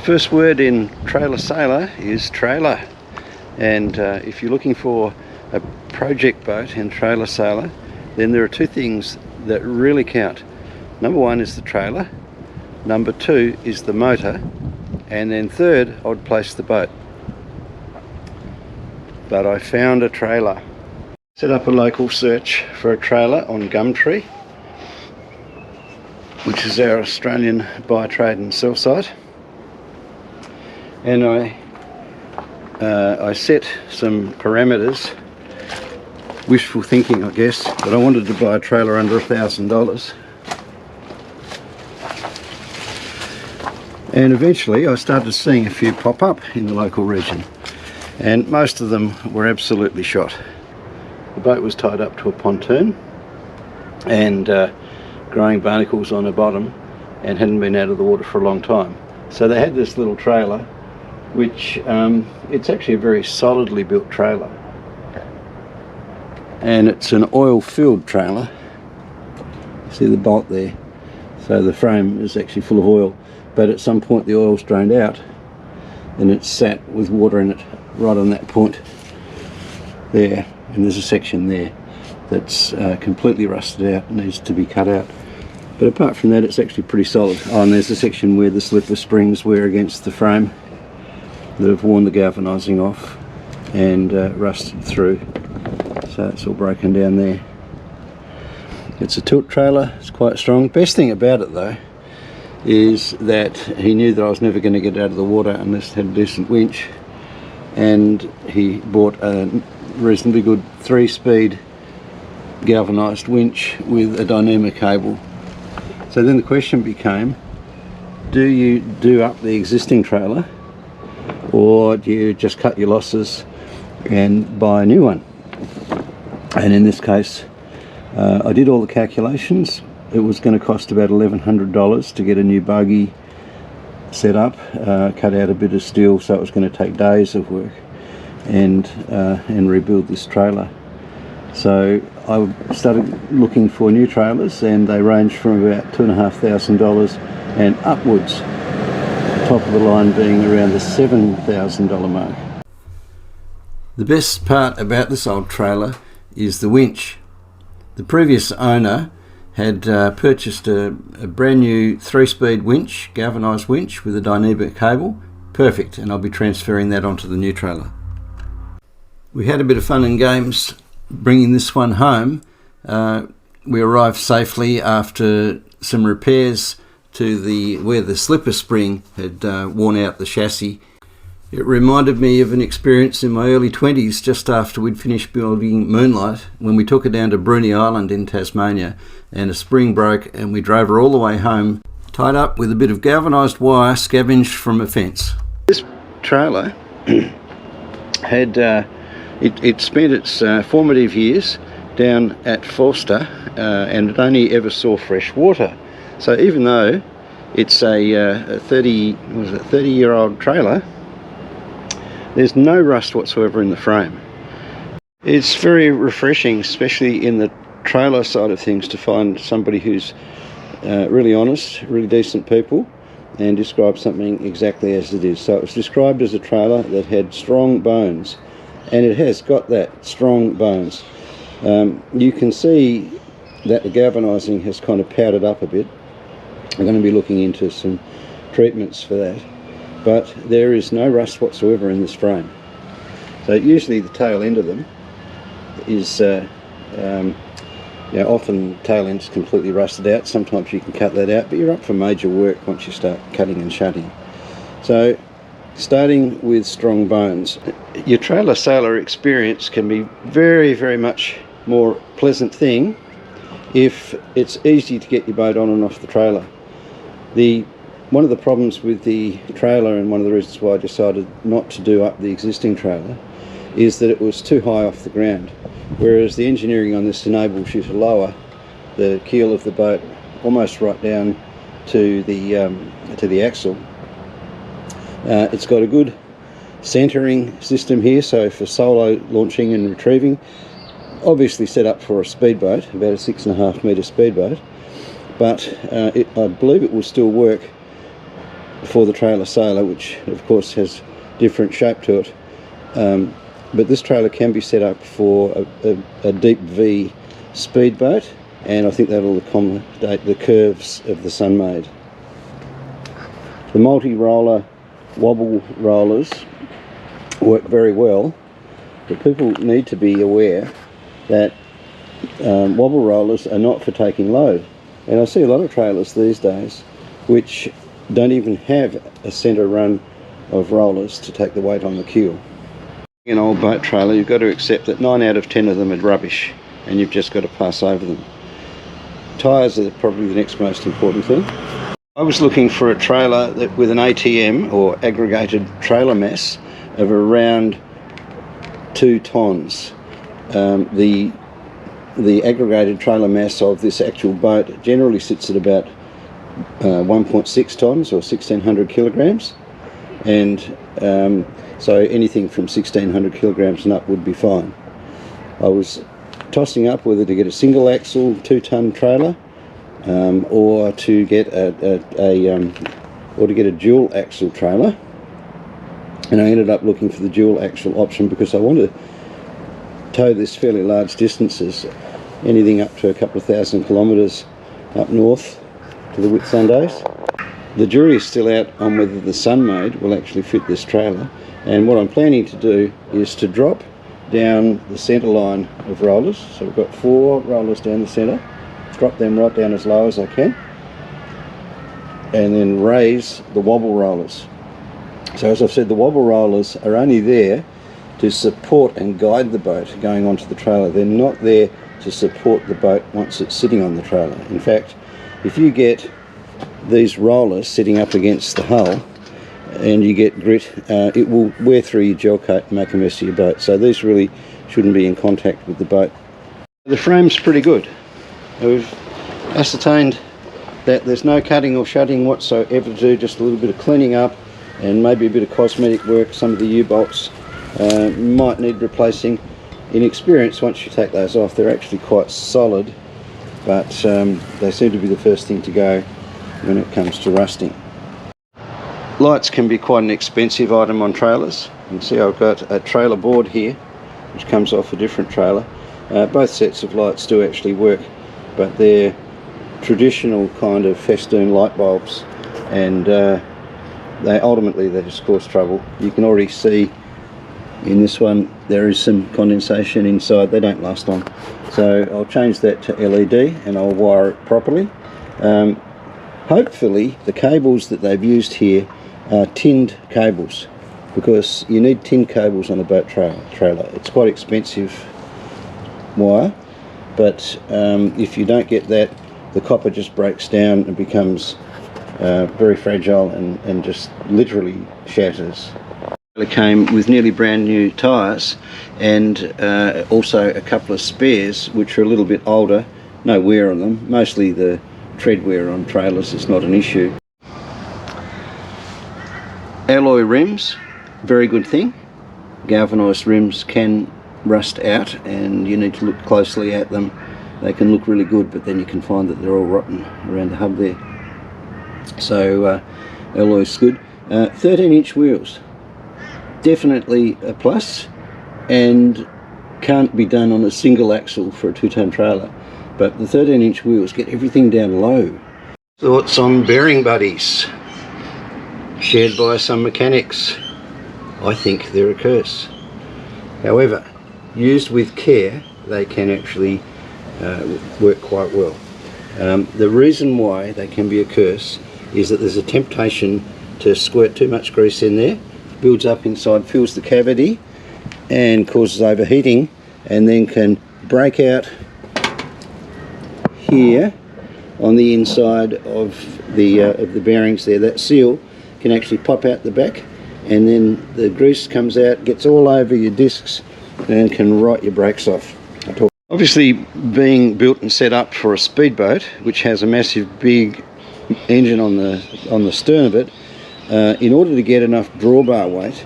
First word in Trailer Sailor is trailer, and if you're looking for a project boat in Trailer Sailor, then there are two things that really count. Number one is the trailer, number two is the motor, and then third I'd place the boat. But I found a trailer. Set up a local search for a trailer on Gumtree, which is our Australian buy, trade and sell site. And I set some parameters, wishful thinking I guess, but I wanted to buy a trailer under $1,000. And eventually I started seeing a few pop up in the local region, and most of them were absolutely shot. The boat was tied up to a pontoon and growing barnacles on the bottom, and hadn't been out of the water for a long time. So they had this little trailer, which it's actually a very solidly built trailer, and it's an oil-filled trailer. See the bolt there? So the frame is actually full of oil, but at some point the oil's drained out and it's sat with water in it right on that point there, and there's a section there that's completely rusted out and needs to be cut out. But apart from that, it's actually pretty solid. Oh, and there's a section where the slipper springs were against the frame that have worn the galvanising off and rusted through, so it's all broken down there. It's a tilt trailer, it's quite strong. Best thing about it though is that he knew that I was never going to get out of the water unless it had a decent winch, and he bought a reasonably good 3-speed galvanised winch with a Dyneema cable. So then the question became, do you do up the existing trailer, or do you just cut your losses and buy a new one? And in this case I did all the calculations. It was going to cost about $1,100 to get a new bogie set up, cut out a bit of steel, so it was going to take days of work, and rebuild this trailer. So I started looking for new trailers, and they ranged from about $2,500 and upwards, top of the line being around the $7,000 mark. The best part about this old trailer is the winch. The previous owner had purchased a brand new 3-speed winch, galvanised winch with a Dyneema cable. Perfect, and I'll be transferring that onto the new trailer. We had a bit of fun and games bringing this one home. We arrived safely after some repairs to where the slipper spring had worn out the chassis. It reminded me of an experience in my early 20s, just after we'd finished building Moonlight, when we took her down to Bruny Island in Tasmania, and a spring broke and we drove her all the way home, tied up with a bit of galvanised wire scavenged from a fence. This trailer had it spent its formative years down at Forster, and it only ever saw fresh water. So even though it's a 30-year-old trailer, there's no rust whatsoever in the frame. It's very refreshing, especially in the trailer side of things, to find somebody who's really honest, really decent people, and describe something exactly as it is. So it was described as a trailer that had strong bones, and it has got that, strong bones. You can see that the galvanising has kind of powdered up a bit. I'm going to be looking into some treatments for that. But there is no rust whatsoever in this frame. So usually the tail end of them is, often tail end's completely rusted out. Sometimes you can cut that out, but you're up for major work once you start cutting and shutting. So starting with strong bones, your Trailer Sailor experience can be very, very much more pleasant thing if it's easy to get your boat on and off the trailer. One of the problems with the trailer, and one of the reasons why I decided not to do up the existing trailer, is that it was too high off the ground, whereas the engineering on this enables you to lower the keel of the boat almost right down to the axle. It's got a good centering system here, so for solo launching and retrieving, obviously set up for a speedboat, about a 6.5 metre speedboat, but I believe it will still work for the trailer sailor, which of course has different shape to it. But this trailer can be set up for a deep V speedboat, and I think that'll accommodate the curves of the Sunmaid. The multi-roller wobble rollers work very well, but people need to be aware that wobble rollers are not for taking load. And I see a lot of trailers these days which don't even have a centre run of rollers to take the weight on the keel. In an old boat trailer, you've got to accept that 9 out of 10 of them are rubbish, and you've just got to pass over them. Tyres are probably the next most important thing. I was looking for a trailer that with an ATM, or aggregated trailer mass, of around 2 tonnes. The aggregated trailer mass of this actual boat generally sits at about 1.6 tonnes or 1600 kilograms, and so anything from 1600 kilograms and up would be fine. I was tossing up whether to get a single axle 2-ton trailer or to get a dual axle trailer, and I ended up looking for the dual axle option because I want to tow this fairly large distances, anything up to a couple of thousand kilometres up north to the Whitsundays. The jury is still out on whether the Sunmaid will actually fit this trailer, and what I'm planning to do is to drop down the centre line of rollers. So we've got 4 rollers down the centre, drop them right down as low as I can, and then raise the wobble rollers. So as I've said, the wobble rollers are only there to support and guide the boat going onto the trailer. They're not there to support the boat once it's sitting on the trailer. In fact, if you get these rollers sitting up against the hull and you get grit, it will wear through your gel coat and make a mess of your boat. So these really shouldn't be in contact with the boat. The frame's pretty good. We've ascertained that there's no cutting or shutting whatsoever to do, just a little bit of cleaning up and maybe a bit of cosmetic work. Some of the U-bolts might need replacing. In experience, once you take those off, they're actually quite solid, but they seem to be the first thing to go when it comes to rusting. Lights can be quite an expensive item on trailers. You can see I've got a trailer board here which comes off a different trailer. Both sets of lights do actually work, but they're traditional kind of festoon light bulbs, and they just cause trouble. You can already see in this one there is some condensation inside. They don't last long, so I'll change that to LED and I'll wire it properly. Hopefully the cables that they've used here are tinned cables, because you need tinned cables on a boat trailer. It's quite expensive wire, but if you don't get that, the copper just breaks down and becomes very fragile and just literally shatters. It came with nearly brand new tyres and also a couple of spares which are a little bit older, no wear on them. Mostly the tread wear on trailers is not an issue. Alloy rims, very good thing. Galvanised rims can rust out and you need to look closely at them. They can look really good, but then you can find that they're all rotten around the hub there. So alloy's good. 13-inch wheels, definitely a plus, and can't be done on a single axle for a 2-ton trailer, but the 13-inch wheels get everything down low. Thoughts on bearing buddies, shared by some mechanics. I think they're a curse. However, used with care, they can actually work quite well. The reason why they can be a curse is that there's a temptation to squirt too much grease in there, builds up inside, fills the cavity and causes overheating, and then can break out here on the inside of the bearings there. That seal can actually pop out the back, and then the grease comes out, gets all over your discs and can rot your brakes off. Obviously, being built and set up for a speedboat, which has a massive big engine on the stern of it, in order to get enough drawbar weight,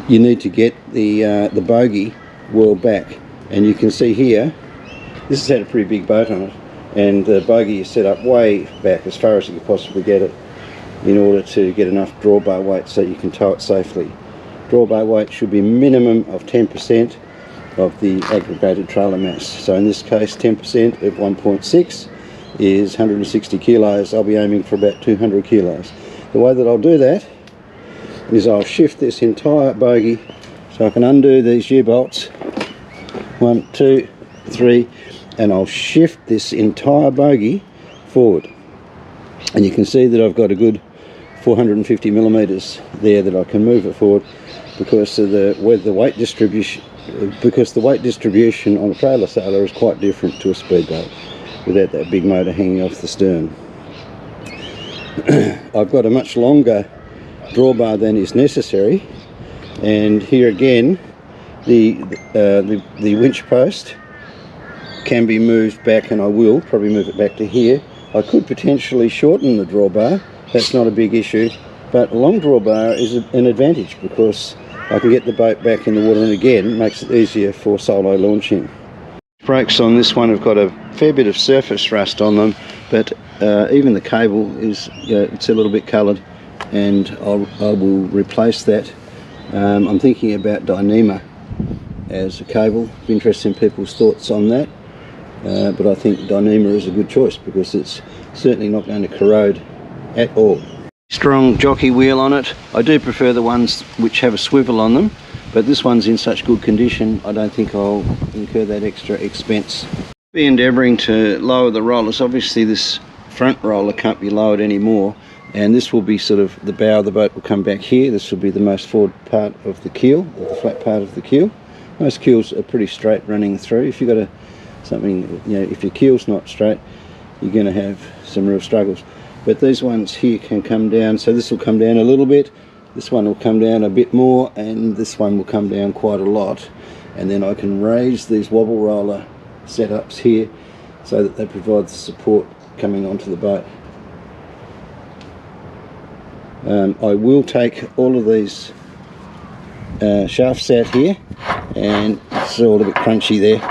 you need to get the bogie well back. And you can see here, this has had a pretty big boat on it, and the bogie is set up way back, as far as you can possibly get it. in order to get enough drawbar weight so you can tow it safely. Drawbar weight should be minimum of 10% of the aggregated trailer mass. So in this case 10% of 1.6 is 160 kilos. I'll be aiming for about 200 kilos. The way that I'll do that is I'll shift this entire bogie, so I can undo these U-bolts, 1, 2, 3, and I'll shift this entire bogie forward. And you can see that I've got a good 450 millimeters there that I can move it forward because of the weight distribution. Because the weight distribution on a trailer sailor is quite different to a speedboat without that big motor hanging off the stern. I've got a much longer drawbar than is necessary, and here again the winch post can be moved back, and I will probably move it back to here. I could potentially shorten the drawbar, that's not a big issue, but a long drawbar is an advantage because I can get the boat back in the water, and again it makes it easier for solo launching. Brakes on this one have got a fair bit of surface rust on them, but even the cable is, it's a little bit coloured, and I will replace that. I'm thinking about Dyneema as a cable. Be interested in people's thoughts on that, but I think Dyneema is a good choice because it's certainly not going to corrode at all. Strong jockey wheel on it. I do prefer the ones which have a swivel on them, but this one's in such good condition I don't think I'll incur that extra expense. Be endeavouring to lower the rollers. Obviously this front roller can't be lowered anymore, and this will be sort of, the bow of the boat will come back here. This will be the most forward part of the keel, or the flat part of the keel. Most keels are pretty straight running through. If you've got if your keel's not straight, you're going to have some real struggles. But these ones here can come down, so this will come down a little bit, this one will come down a bit more, and this one will come down quite a lot. And then I can raise these wobble roller setups here so that they provide the support coming onto the boat. I will take all of these shafts out here, and it's all a bit crunchy there.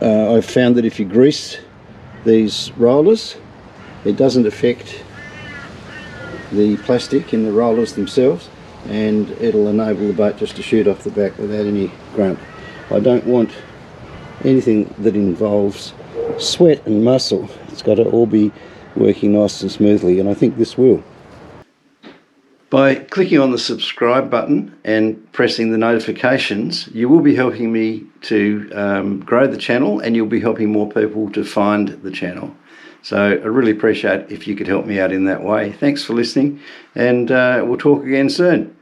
I've found that if you grease these rollers, it doesn't affect the plastic in the rollers themselves, and it'll enable the boat just to shoot off the back without any grunt. I don't want anything that involves sweat and muscle. It's got to all be working nice and smoothly, and I think this will. By clicking on the subscribe button and pressing the notifications, you will be helping me to grow the channel, and you'll be helping more people to find the channel. So I really appreciate if you could help me out in that way. Thanks for listening, and we'll talk again soon.